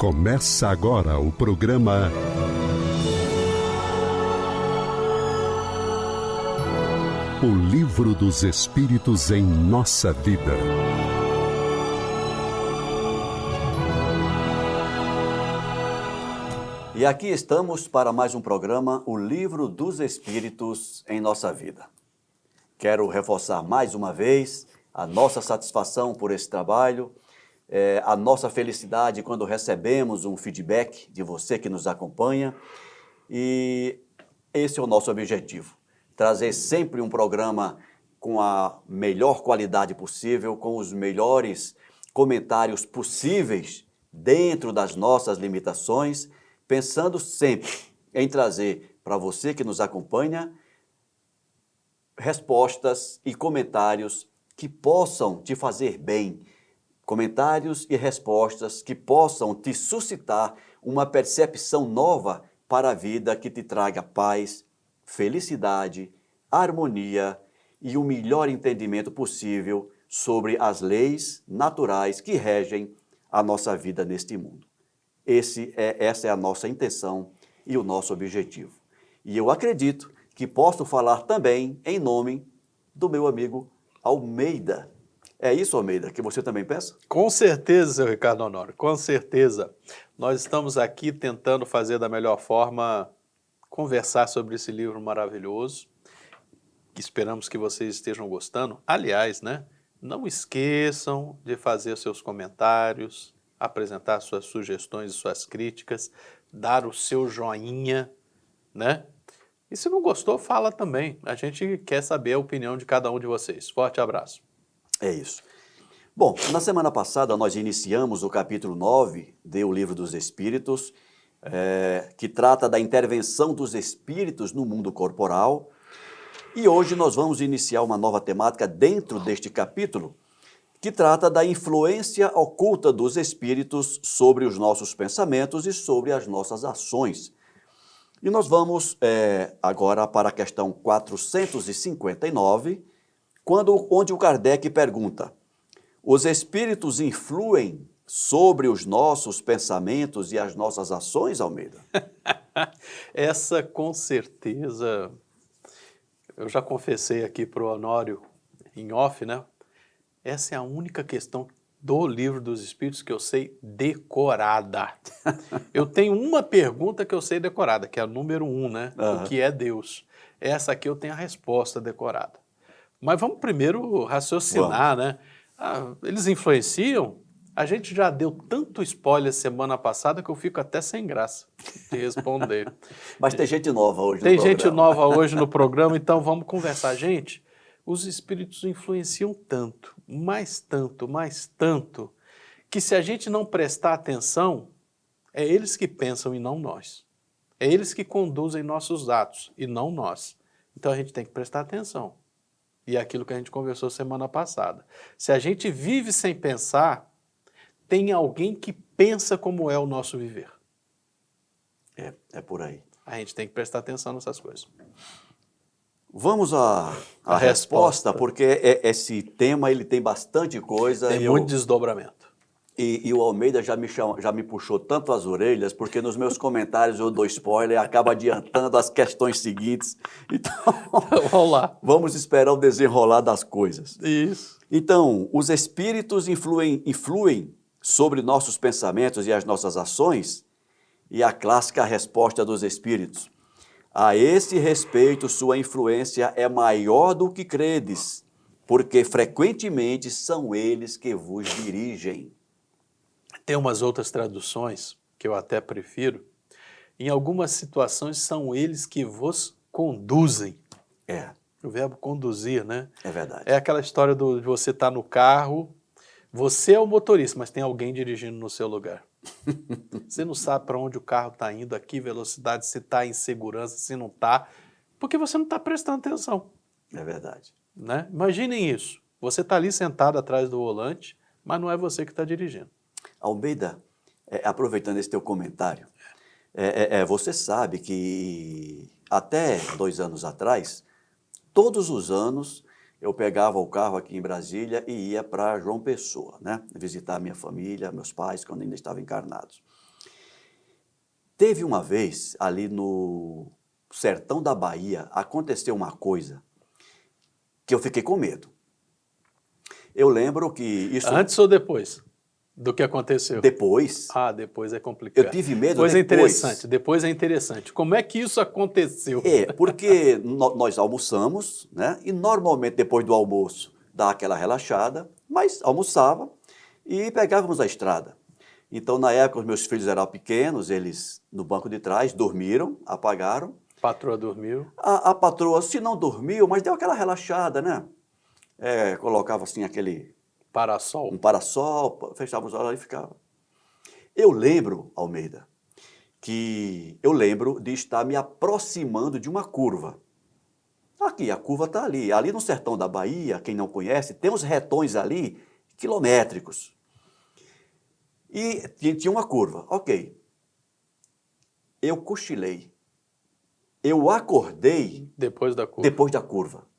Começa agora o programa O Livro dos Espíritos em Nossa Vida. E aqui estamos para mais um programa, O Livro dos Espíritos em Nossa Vida. Quero reforçar mais uma vez a nossa satisfação por esse trabalho, a nossa felicidade quando recebemos um feedback de você que nos acompanha. E esse é o nosso objetivo, trazer sempre um programa com a melhor qualidade possível, com os melhores comentários possíveis dentro das nossas limitações, pensando sempre em trazer para você que nos acompanha respostas e comentários que possam te fazer bem, comentários e respostas que possam te suscitar uma percepção nova para a vida que te traga paz, felicidade, harmonia e o melhor entendimento possível sobre as leis naturais que regem a nossa vida neste mundo. Essa é a nossa intenção e o nosso objetivo. E eu acredito que posso falar também em nome do meu amigo Almeida. É isso, Almeida, que você também pensa? Com certeza, seu Ricardo Honório, com certeza. Nós estamos aqui tentando fazer da melhor forma, conversar sobre esse livro maravilhoso, que esperamos que vocês estejam gostando. Aliás, né, não esqueçam de fazer seus comentários, apresentar suas sugestões e suas críticas, dar o seu joinha, né? E se não gostou, fala também. A gente quer saber a opinião de cada um de vocês. Forte abraço. É isso. Bom, na semana passada nós iniciamos o capítulo 9 do Livro dos Espíritos, que trata da intervenção dos espíritos no mundo corporal. E hoje nós vamos iniciar uma nova temática dentro deste capítulo, que trata da influência oculta dos espíritos sobre os nossos pensamentos e sobre as nossas ações. E nós vamos agora para a questão 459, onde o Kardec pergunta: os espíritos influem sobre os nossos pensamentos e as nossas ações, Almeida? Essa, com certeza, eu já confessei aqui para o Honório, em off, né? Essa é a única questão do Livro dos Espíritos que eu sei decorada. Eu tenho uma pergunta que eu sei decorada, que é a número 1, né? O que é Deus? Essa aqui eu tenho a resposta decorada. Mas vamos primeiro raciocinar, né? Eles influenciam? A gente já deu tanto spoiler semana passada que eu fico até sem graça de responder. Mas tem gente nova hoje no programa. programa. Tem gente nova hoje no programa, então vamos conversar. Gente, os espíritos influenciam tanto, mais tanto, que se a gente não prestar atenção, é eles que pensam e não nós. É eles que conduzem nossos atos e não nós. Então a gente tem que prestar atenção. E é aquilo que a gente conversou semana passada. Se a gente vive sem pensar, tem alguém que pensa como é o nosso viver. É por aí. A gente tem que prestar atenção nessas coisas. Vamos à resposta, porque esse tema ele tem bastante coisa. Tem muito desdobramento. E o Almeida já me puxou tanto as orelhas, porque nos meus comentários eu dou spoiler e acaba adiantando as questões seguintes. Então, vamos lá. Vamos esperar o desenrolar das coisas. Isso. Então, os espíritos influem sobre nossos pensamentos e as nossas ações? E a clássica resposta dos espíritos: a esse respeito, sua influência é maior do que credes, porque frequentemente são eles que vos dirigem. Tem umas outras traduções que eu até prefiro. Em algumas situações são eles que vos conduzem. O verbo conduzir, né? É verdade. É aquela história de você estar no carro, você é o motorista, mas tem alguém dirigindo no seu lugar. Você não sabe para onde o carro está indo, a que velocidade, se está em segurança, se não está, porque você não está prestando atenção. É verdade. Né? Imaginem isso. Você está ali sentado atrás do volante, mas não é você que está dirigindo. Almeida, aproveitando esse teu comentário, você sabe que até 2 anos atrás, todos os anos eu pegava o carro aqui em Brasília e ia para João Pessoa, né? Visitar minha família, meus pais, quando ainda estavam encarnados. Teve uma vez, ali no sertão da Bahia, aconteceu uma coisa que eu fiquei com medo. Eu lembro que isso... Antes ou depois do que aconteceu? Depois, Ah, depois é complicado. eu tive medo Depois é depois. interessante, depois é interessante. Como é que isso aconteceu? Porque nós almoçamos, né? E normalmente depois do almoço dá aquela relaxada, mas almoçava e pegávamos a estrada. Então, na época, os meus filhos eram pequenos, eles no banco de trás dormiram, apagaram. A patroa dormiu. A patroa, se não dormiu, mas deu aquela relaxada, né? Colocava assim aquele... Parasol. um parasol, fechava os olhos e ficava. Eu lembro, Almeida, que eu lembro de estar me aproximando de uma curva. Aqui, a curva está ali. Ali no sertão da Bahia, quem não conhece, tem uns retões ali quilométricos. E tinha uma curva. Ok. Eu cochilei. Eu acordei Depois da curva. depois da curva.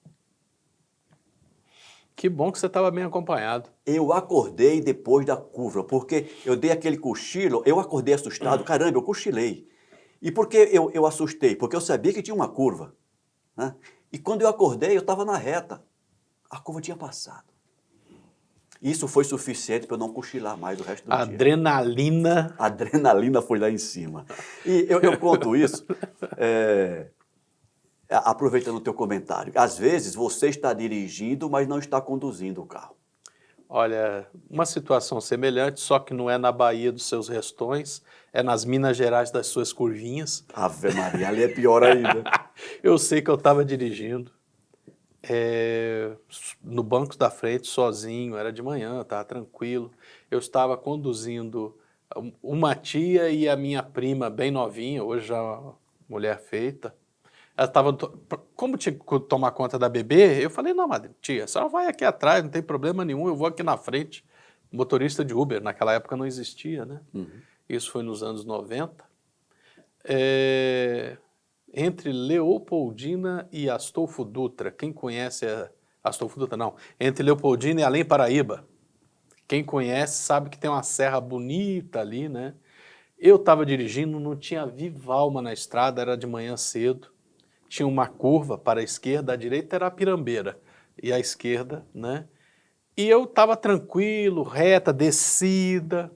Que bom que você estava bem acompanhado. Eu acordei depois da curva, porque eu dei aquele cochilo, eu acordei assustado, caramba, eu cochilei. E por que eu assustei? Porque eu sabia que tinha uma curva, né? E quando eu acordei, eu estava na reta. A curva tinha passado. Isso foi suficiente para eu não cochilar mais o resto do dia. Adrenalina. A adrenalina foi lá em cima. E eu conto isso, aproveitando o teu comentário. Às vezes você está dirigindo, mas não está conduzindo o carro. Olha, uma situação semelhante, só que não é na Bahia dos seus Restões, é nas Minas Gerais das suas curvinhas. Ave Maria, ali é pior ainda. Eu sei que eu estava dirigindo, no banco da frente, sozinho, era de manhã, estava tranquilo. Eu estava conduzindo uma tia e a minha prima, bem novinha, hoje já mulher feita. Ela estava, como tinha que tomar conta da bebê, eu falei, não, madre, tia, a senhora vai aqui atrás, não tem problema nenhum, eu vou aqui na frente. Motorista de Uber, naquela época não existia, né? Uhum. Isso foi nos anos 90. Entre Leopoldina e Astolfo Dutra, quem conhece Astolfo Dutra? Não, entre Leopoldina e Além Paraíba. Quem conhece sabe que tem uma serra bonita ali, né? Eu estava dirigindo, não tinha viva alma na estrada, era de manhã cedo. Tinha uma curva para a esquerda, a direita era a Pirambeira, e a esquerda, né? E eu estava tranquilo, reta, descida.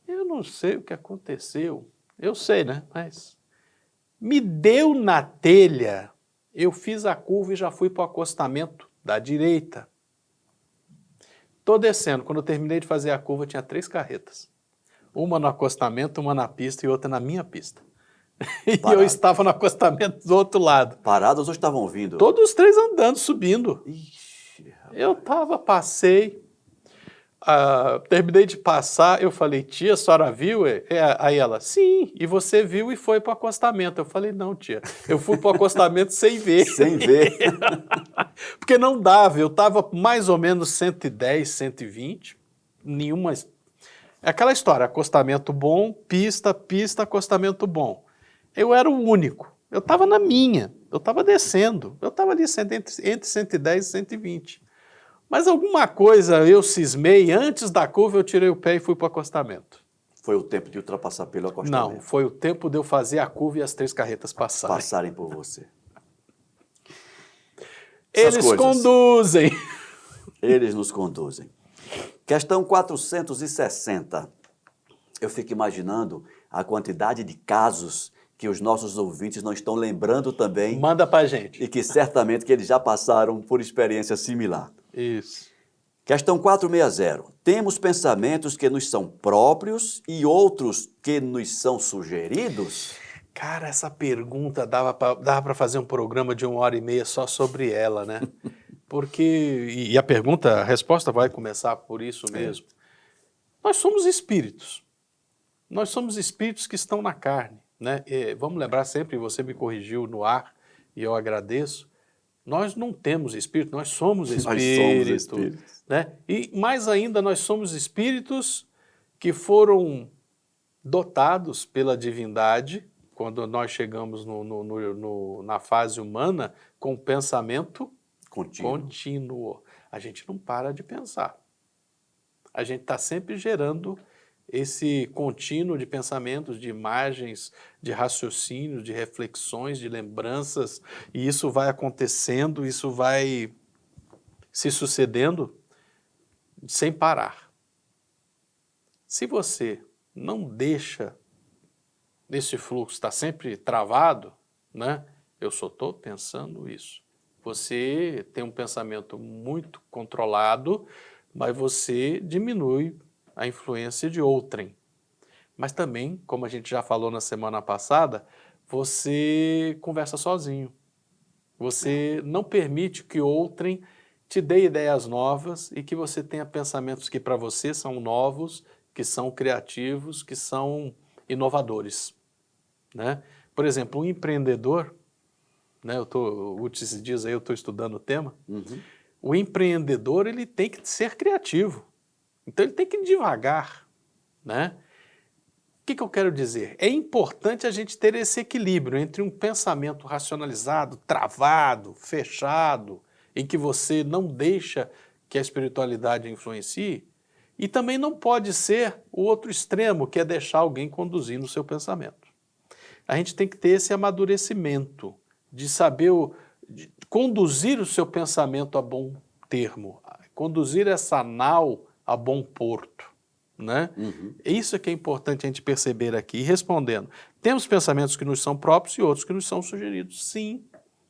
Eu não sei o que aconteceu, eu sei, né? Mas me deu na telha, eu fiz a curva e já fui para o acostamento da direita. Estou descendo, quando eu terminei de fazer a curva tinha 3 carretas. Uma no acostamento, uma na pista e outra na minha pista. E eu estava no acostamento do outro lado. Parados ou estavam vindo? Todos os 3 andando, subindo. Ixi, eu passei, terminei de passar, eu falei, tia, a senhora viu? Aí ela, sim, e você viu e foi para o acostamento. Eu falei, não, tia, eu fui para o acostamento sem ver. Sem ver. Porque não dava, eu estava mais ou menos 110, 120, nenhuma... É aquela história, acostamento bom, pista, acostamento bom. Eu era o único, eu estava na minha, eu estava descendo, eu estava ali entre 110 e 120. Mas alguma coisa eu cismei, antes da curva eu tirei o pé e fui para o acostamento. Foi o tempo de ultrapassar pelo acostamento? Não, foi o tempo de eu fazer a curva e as 3 carretas passarem. Passarem por você. Eles conduzem. Eles nos conduzem. Questão 460. Eu fico imaginando a quantidade de casos que os nossos ouvintes não estão lembrando também. Manda pra gente. E que certamente que eles já passaram por experiência similar. Isso. Questão 460. Temos pensamentos que nos são próprios e outros que nos são sugeridos? Cara, essa pergunta dava para fazer um programa de 1h30 só sobre ela, né? Porque, e a resposta vai começar por isso mesmo. Nós somos espíritos. Nós somos espíritos que estão na carne, né? Vamos lembrar sempre, você me corrigiu no ar, e eu agradeço, nós não temos espírito, nós somos espírito, né? E mais ainda, nós somos espíritos que foram dotados pela divindade, quando nós chegamos na fase humana, com pensamento contínuo. A gente não para de pensar. A gente está sempre gerando esse contínuo de pensamentos, de imagens, de raciocínios, de reflexões, de lembranças, e isso vai acontecendo, isso vai se sucedendo sem parar. Se você não deixa esse fluxo estar sempre travado, né? Eu só estou pensando isso. Você tem um pensamento muito controlado, mas você diminui a influência de outrem. Mas também, como a gente já falou na semana passada, você conversa sozinho. Você não permite que outrem te dê ideias novas e que você tenha pensamentos que para você são novos, que são criativos, que são inovadores, né? Por exemplo, um empreendedor, né, esses dias aí eu estou estudando o tema, o empreendedor ele tem que ser criativo, então ele tem que ir devagar, né? O que eu quero dizer? É importante a gente ter esse equilíbrio entre um pensamento racionalizado, travado, fechado, em que você não deixa que a espiritualidade influencie, e também não pode ser o outro extremo, que é deixar alguém conduzir no seu pensamento. A gente tem que ter esse amadurecimento de saber de conduzir o seu pensamento a bom termo, conduzir essa nau a bom porto, né? Isso é que é importante a gente perceber aqui. E respondendo, temos pensamentos que nos são próprios e outros que nos são sugeridos. Sim,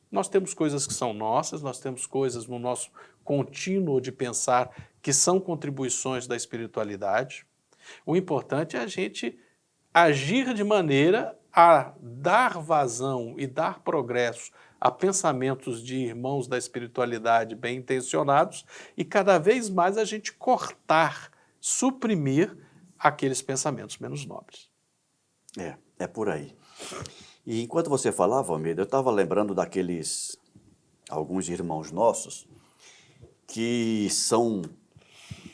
nós temos coisas que são nossas, nós temos coisas no nosso contínuo de pensar que são contribuições da espiritualidade. O importante é a gente agir de maneira a dar vazão e dar progresso a pensamentos de irmãos da espiritualidade bem intencionados e cada vez mais a gente cortar, suprimir aqueles pensamentos menos nobres. É por aí. E enquanto você falava, Almeida, eu estava lembrando alguns irmãos nossos que são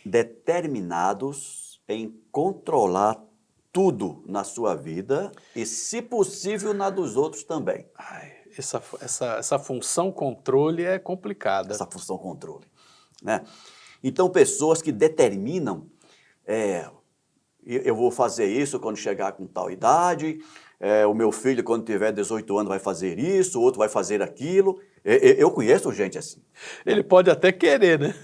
determinados em controlar tudo na sua vida e, se possível, na dos outros também. Essa função controle é complicada. Essa função controle, né? Então, pessoas que determinam, eu vou fazer isso quando chegar com tal idade, o meu filho, quando tiver 18 anos, vai fazer isso, o outro vai fazer aquilo. Eu conheço gente assim. Ele pode até querer, né?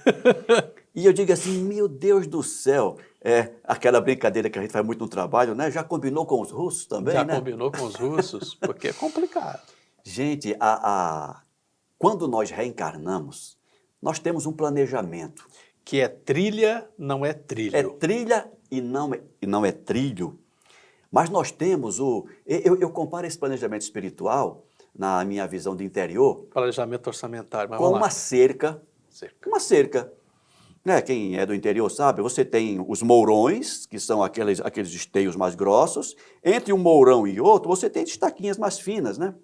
E eu digo assim, meu Deus do céu, aquela brincadeira que a gente faz muito no trabalho, né? Já combinou com os russos também, Já né? combinou com os russos, porque é complicado. Gente, quando nós reencarnamos, nós temos um planejamento. Que é trilha, não é trilho. É trilha e não é trilho. Mas nós temos eu comparo esse planejamento espiritual, na minha visão de interior, Planejamento orçamentário, mas com vamos lá. uma cerca. Uma cerca. Né? Quem é do interior sabe, você tem os mourões, que são aqueles esteios mais grossos. Entre um mourão e outro, você tem estaquinhas mais finas, né?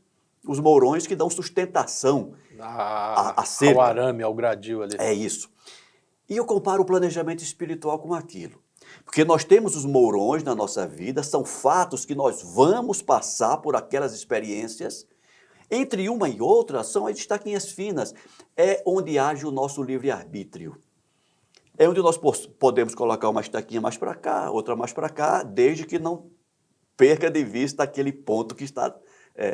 Os mourões que dão sustentação à cerca. Ao arame, ao gradil ali. É isso. E eu comparo o planejamento espiritual com aquilo. Porque nós temos os mourões na nossa vida, são fatos que nós vamos passar por aquelas experiências. Entre uma e outra são as estaquinhas finas. É onde age o nosso livre-arbítrio. É onde nós podemos colocar uma estaquinha mais para cá, outra mais para cá, desde que não perca de vista aquele ponto que está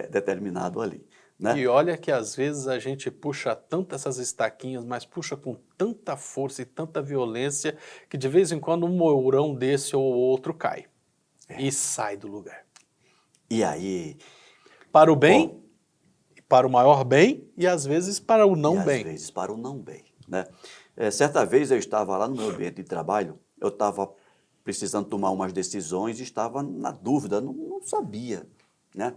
determinado ali, né? E olha que às vezes a gente puxa tanto essas estaquinhas, mas puxa com tanta força e tanta violência, que de vez em quando um mourão desse ou outro cai. E sai do lugar. E aí... Para o bem, para o maior bem, e às vezes para o não bem. Às vezes para o não bem, né? Certa vez eu estava lá no meu ambiente de trabalho, eu estava precisando tomar umas decisões e estava na dúvida, não sabia, né?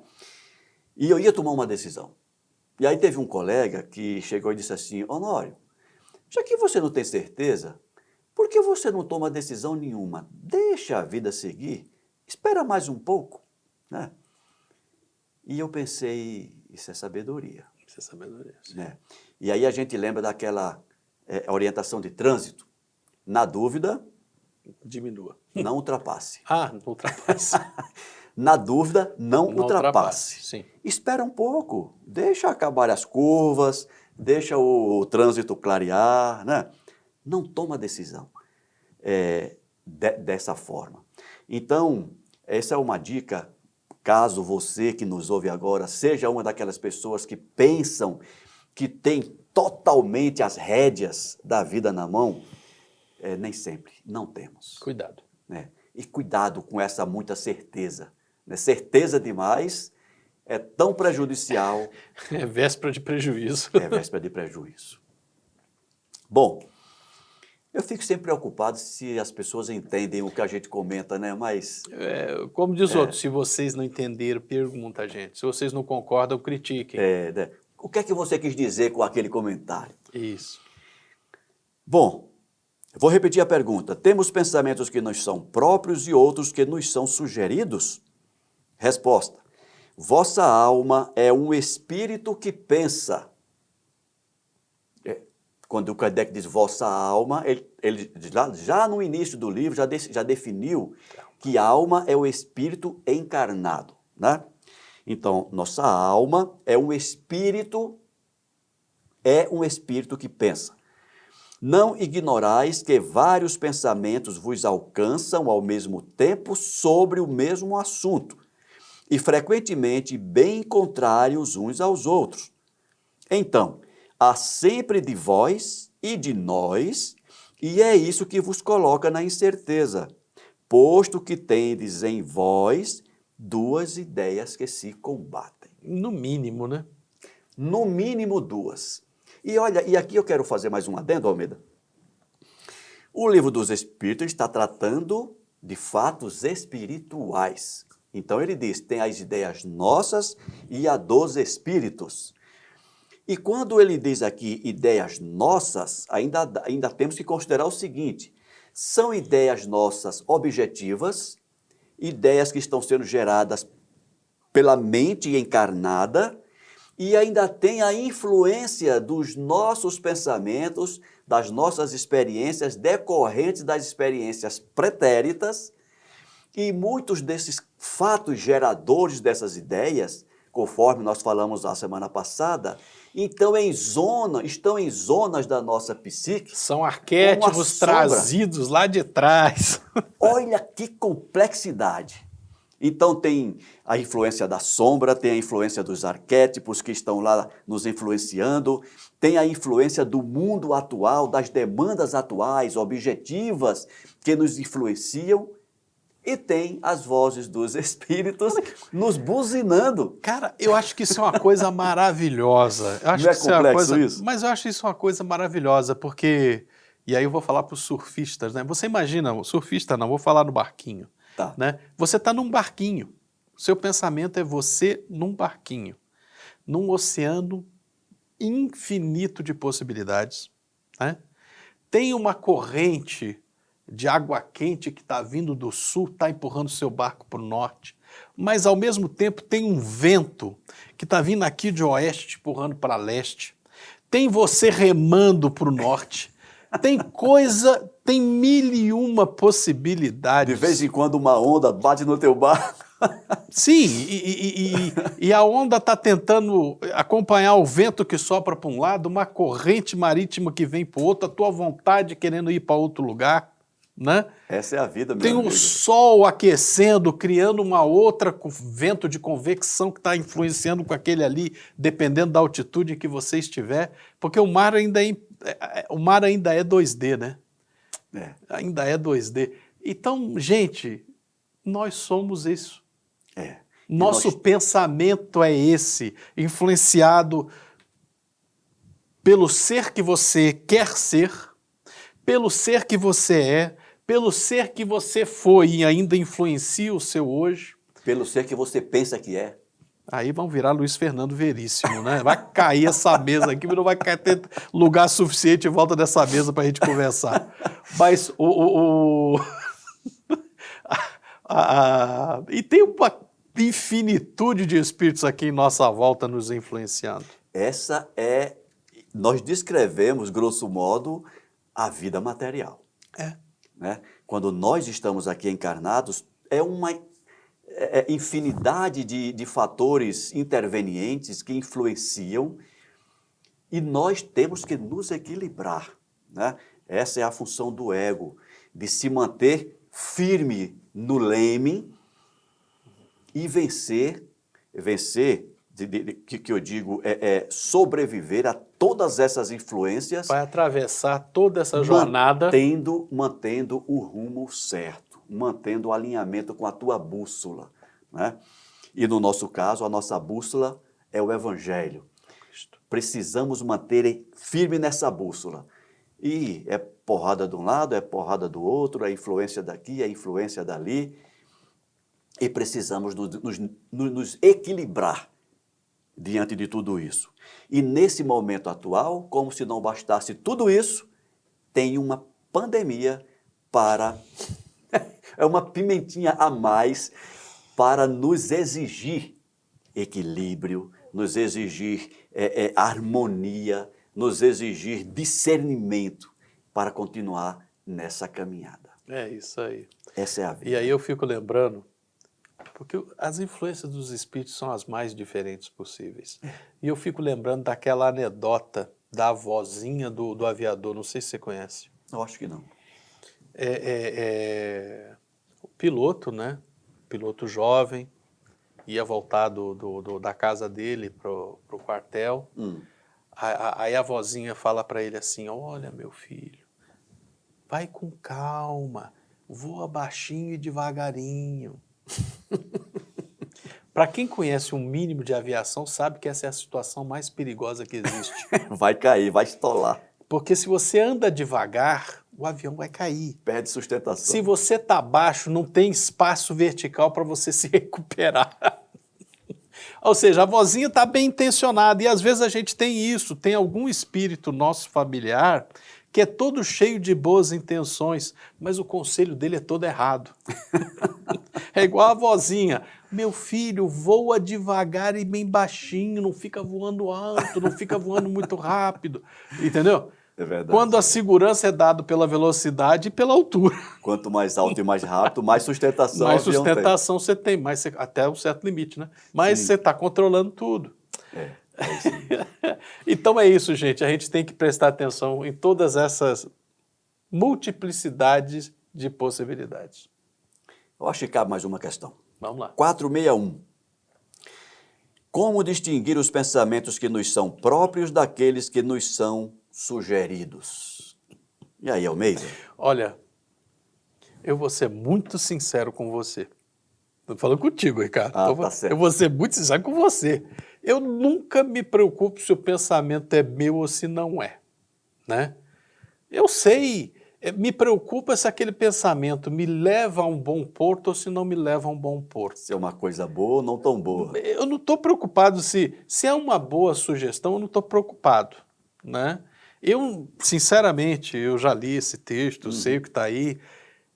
E eu ia tomar uma decisão. E aí teve um colega que chegou e disse assim, Honório, já que você não tem certeza, por que você não toma decisão nenhuma? Deixa a vida seguir, espera mais um pouco, né? E eu pensei, isso é sabedoria. Isso é sabedoria. Né? E aí a gente lembra daquela orientação de trânsito. Na dúvida, diminua. Não ultrapasse. Não ultrapasse. Na dúvida, não ultrapasse. Sim. Espera um pouco, deixa acabar as curvas, deixa o trânsito clarear, né? Não toma decisão dessa forma. Então, essa é uma dica, caso você que nos ouve agora seja uma daquelas pessoas que pensam que tem totalmente as rédeas da vida na mão, nem sempre, não temos. Cuidado. Né? E cuidado com essa muita certeza. Né? Certeza demais é tão prejudicial. É véspera de prejuízo. É véspera de prejuízo. Bom, eu fico sempre preocupado se as pessoas entendem o que a gente comenta, né? Mas... como diz outro, se vocês não entenderam, pergunta a gente. Se vocês não concordam, critiquem. né? O que é que você quis dizer com aquele comentário? Isso. Bom, vou repetir a pergunta. Temos pensamentos que nos são próprios e outros que nos são sugeridos? Resposta. Vossa alma é um espírito que pensa. Quando o Kardec diz vossa alma, ele já no início do livro já definiu que a alma é o espírito encarnado, né? Então, nossa alma é um espírito que pensa. Não ignorais que vários pensamentos vos alcançam ao mesmo tempo sobre o mesmo assunto, e frequentemente bem contrários uns aos outros. Então, há sempre de vós e de nós, e é isso que vos coloca na incerteza, posto que tendes em vós duas ideias que se combatem. No mínimo, né? No mínimo duas. E olha, e aqui eu quero fazer mais um adendo, Almeida. O Livro dos Espíritos está tratando de fatos espirituais. Então ele diz, tem as ideias nossas e a dos espíritos. E quando ele diz aqui ideias nossas, ainda temos que considerar o seguinte, são ideias nossas objetivas, ideias que estão sendo geradas pela mente encarnada, e ainda tem a influência dos nossos pensamentos, das nossas experiências decorrentes das experiências pretéritas, e muitos desses fatos geradores dessas ideias, conforme nós falamos na semana passada, então estão em zonas da nossa psique. São arquétipos trazidos lá de trás. Olha que complexidade. Então tem a influência da sombra, tem a influência dos arquétipos que estão lá nos influenciando, tem a influência do mundo atual, das demandas atuais, objetivas, que nos influenciam, e tem as vozes dos espíritos nos buzinando. Cara, eu acho que isso é uma coisa maravilhosa. Eu acho Não é que complexo isso? Mas eu acho isso uma coisa maravilhosa, porque... E aí eu vou falar para os surfistas, né? Você imagina, surfista não, vou falar no barquinho. Tá. Né? Você está num barquinho. Seu pensamento é você num barquinho. Num oceano infinito de possibilidades. Né? Tem uma corrente de água quente que está vindo do sul, está empurrando seu barco para o norte, mas ao mesmo tempo tem um vento que está vindo aqui de oeste, empurrando para leste, tem você remando para o norte, tem mil e uma possibilidades. De vez em quando uma onda bate no teu barco. Sim, e a onda está tentando acompanhar o vento que sopra para um lado, uma corrente marítima que vem para o outro, a tua vontade querendo ir para outro lugar. Né? Essa é a vida, meu Tem amigo. o sol aquecendo, criando uma outra vento de convecção que está influenciando com aquele ali, dependendo da altitude em que você estiver, porque o mar ainda é 2D, né? Ainda é 2D. Então, gente, nós somos isso. Nosso pensamento é esse, influenciado pelo ser que você quer ser, pelo ser que você é, pelo ser que você foi e ainda influencia o seu hoje. Pelo ser que você pensa que é. Aí vão virar Luiz Fernando Veríssimo, né? Vai cair essa mesa aqui, mas não vai ter lugar suficiente em volta dessa mesa para a gente conversar. Mas e tem uma infinitude de espíritos aqui em nossa volta nos influenciando. Nós descrevemos, grosso modo, a vida material. Né? Quando nós estamos aqui encarnados, é uma infinidade de fatores intervenientes que influenciam e nós temos que nos equilibrar. Né? Essa é a função do ego, de se manter firme no leme e vencer, que eu digo, sobreviver a todas essas influências. Vai atravessar toda essa jornada. Mantendo o rumo certo, mantendo o alinhamento com a tua bússola, né? E no nosso caso, a nossa bússola é o Evangelho. Precisamos manter firme nessa bússola. E é porrada de um lado, é porrada do outro, é influência daqui, é influência dali. E precisamos nos equilibrar diante de tudo isso. E nesse momento atual, como se não bastasse tudo isso, tem uma pandemia para... é uma pimentinha a mais para nos exigir equilíbrio, nos exigir harmonia, nos exigir discernimento para continuar nessa caminhada. É isso aí. Essa é a vida. E aí eu fico lembrando, porque as influências dos espíritos são as mais diferentes possíveis. E eu fico lembrando daquela anedota da avózinha do aviador, não sei se você conhece. Eu acho que não. O piloto, né? Piloto jovem, ia voltar da casa dele pro quartel. Aí a vozinha fala para ele assim, olha meu filho, vai com calma, voa baixinho e devagarinho. Para quem conhece um mínimo de aviação, sabe que essa é a situação mais perigosa que existe. Vai cair, vai estolar. Porque se você anda devagar, o avião vai cair. Perde sustentação. Se você está baixo, não tem espaço vertical para você se recuperar. Ou seja, a vozinha está bem intencionada e às vezes a gente tem isso, tem algum espírito nosso familiar que é todo cheio de boas intenções, mas o conselho dele é todo errado. É igual a vozinha, meu filho, voa devagar e bem baixinho, não fica voando alto, não fica voando muito rápido, entendeu? É verdade. Quando a segurança é dada pela velocidade e pela altura. Quanto mais alto e mais rápido, mais sustentação Mais o avião sustentação você tem, até um certo limite, né? Mas você está controlando tudo. É isso aí. Então é isso, gente. A gente tem que prestar atenção em todas essas multiplicidades de possibilidades. Eu acho que cabe mais uma questão. Vamos lá. 461. Como distinguir os pensamentos que nos são próprios daqueles que nos são sugeridos? E aí, Almeida? Olha, eu vou ser muito sincero com você. Estou falando contigo, Ricardo. Tá certo. Eu vou ser muito sincero com você. Eu nunca me preocupo se o pensamento é meu ou se não é, né? Eu sei, me preocupa se aquele pensamento me leva a um bom porto ou se não me leva a um bom porto. Se é uma coisa boa ou não tão boa. Eu não estou preocupado se é uma boa sugestão, eu não estou preocupado, né? Eu, sinceramente, eu já li esse texto, sei o que está aí.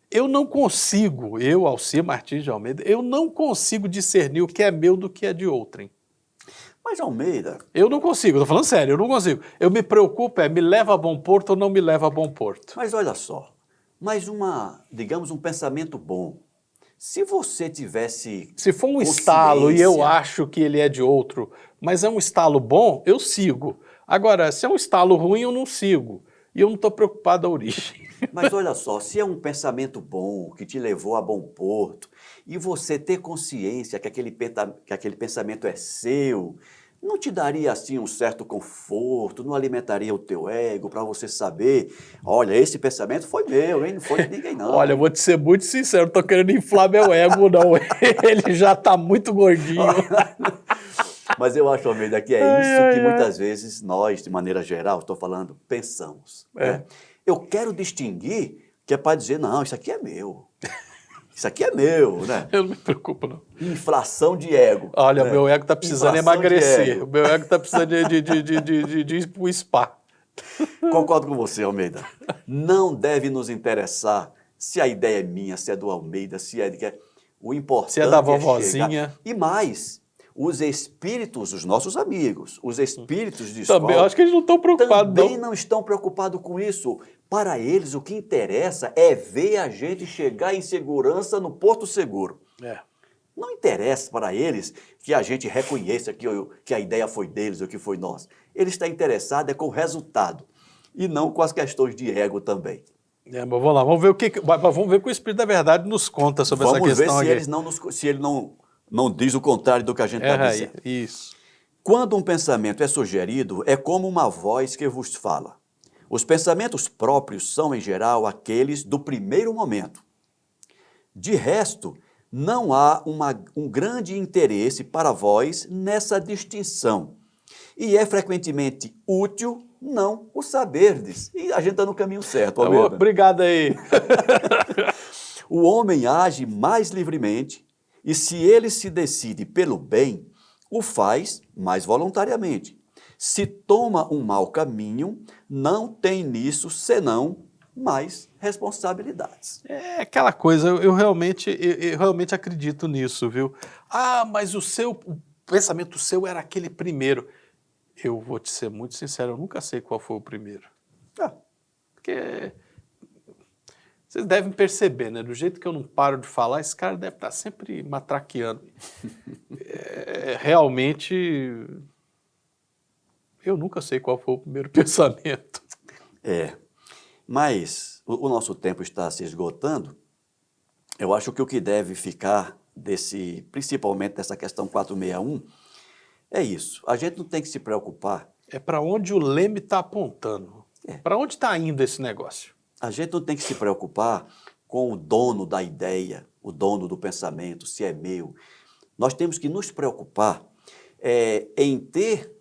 Eu não consigo, Alcir Martins de Almeida, eu não consigo discernir o que é meu do que é de outrem. Mas, Almeida... Eu não consigo, estou falando sério, eu não consigo. Eu me preocupo, me leva a bom porto ou não me leva a bom porto. Mas olha só, digamos um pensamento bom. Se você tivesse... Se for um estalo e eu acho que ele é de outro, mas é um estalo bom, eu sigo. Agora, se é um estalo ruim, eu não sigo. E eu não estou preocupado a origem. Mas olha só, se é um pensamento bom, que te levou a bom porto, e você ter consciência que aquele pensamento é seu, não te daria assim um certo conforto, não alimentaria o teu ego para você saber, olha, esse pensamento foi meu, hein? Não foi de ninguém não. Olha, eu vou te ser muito sincero, não estou querendo inflar meu ego não, ele já está muito gordinho. Mas eu acho, Almeida, que é isso que muitas vezes nós, de maneira geral, estou falando, pensamos. Né? Eu quero distinguir, que é para dizer, não, isso aqui é meu. Isso aqui é meu, né? Eu não me preocupo, não. Inflação de ego. Olha, né? Meu ego está precisando emagrecer. O meu ego está precisando de ir para o spa. Concordo com você, Almeida. Não deve nos interessar se a ideia é minha, se é do Almeida, se é de... O importante se é da vovozinha. E mais, os espíritos, os nossos amigos, os espíritos de também, eu acho que eles não estão preocupados, também não estão preocupados com isso. Para eles, o que interessa é ver a gente chegar em segurança no porto seguro. Não interessa para eles que a gente reconheça que a ideia foi deles ou que foi nossa. Eles estão interessados com o resultado e não com as questões de ego também. Mas vamos lá, vamos ver vamos ver o que o Espírito da Verdade nos conta sobre essa questão Vamos ver aqui. se ele não diz o contrário do que a gente está dizendo. Isso. Quando um pensamento é sugerido, é como uma voz que vos fala. Os pensamentos próprios são, em geral, aqueles do primeiro momento. De resto, não há um grande interesse para vós nessa distinção. E é frequentemente útil não o saberdes. E a gente está no caminho certo, Almeida. Obrigado aí. O homem age mais livremente e, se ele se decide pelo bem, o faz mais voluntariamente. Se toma um mau caminho, não tem nisso senão mais responsabilidades. É aquela coisa, eu realmente acredito nisso, viu? Ah, mas o pensamento seu era aquele primeiro. Eu vou te ser muito sincero, eu nunca sei qual foi o primeiro. Porque vocês devem perceber, né? Do jeito que eu não paro de falar, esse cara deve estar sempre matraqueando. Realmente, eu nunca sei qual foi o primeiro pensamento. Mas o nosso tempo está se esgotando. Eu acho que o que deve ficar principalmente dessa questão 461, é isso. A gente não tem que se preocupar. É para onde o leme está apontando. Para onde está indo esse negócio? A gente não tem que se preocupar com o dono da ideia, o dono do pensamento, se é meu. Nós temos que nos preocupar em ter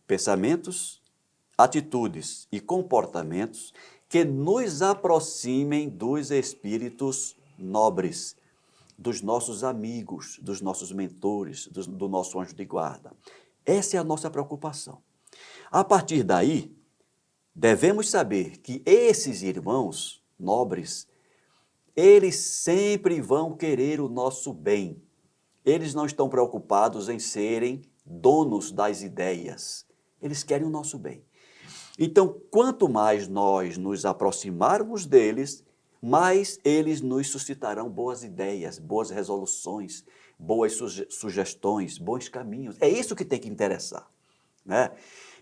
pensamentos, atitudes e comportamentos que nos aproximem dos espíritos nobres, dos nossos amigos, dos nossos mentores, do nosso anjo de guarda. Essa é a nossa preocupação. A partir daí, devemos saber que esses irmãos nobres, eles sempre vão querer o nosso bem. Eles não estão preocupados em serem donos das ideias. Eles querem o nosso bem. Então, quanto mais nós nos aproximarmos deles, mais eles nos suscitarão boas ideias, boas resoluções, boas sugestões, bons caminhos. É isso que tem que interessar, né?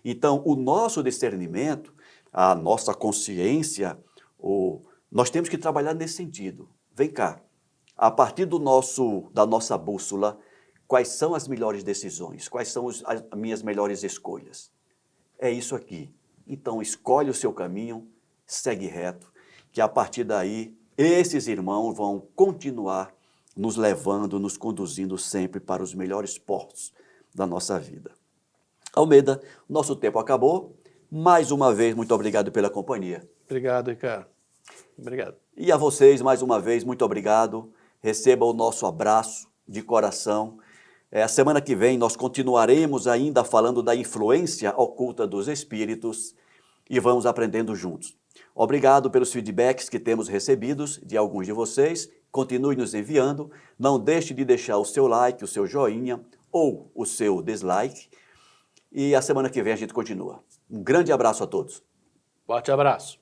Então, o nosso discernimento, a nossa consciência, nós temos que trabalhar nesse sentido. Vem cá, a partir da nossa bússola, quais são as melhores decisões? Quais são as minhas melhores escolhas? É isso aqui. Então, escolhe o seu caminho, segue reto, que a partir daí, esses irmãos vão continuar nos levando, nos conduzindo sempre para os melhores portos da nossa vida. Almeida, nosso tempo acabou. Mais uma vez, muito obrigado pela companhia. Obrigado, Ricardo. Obrigado. E a vocês, mais uma vez, muito obrigado. Receba o nosso abraço de coração. A semana que vem nós continuaremos ainda falando da influência oculta dos espíritos e vamos aprendendo juntos. Obrigado pelos feedbacks que temos recebidos de alguns de vocês. Continue nos enviando. Não deixe de deixar o seu like, o seu joinha ou o seu dislike. E a semana que vem a gente continua. Um grande abraço a todos. Forte abraço.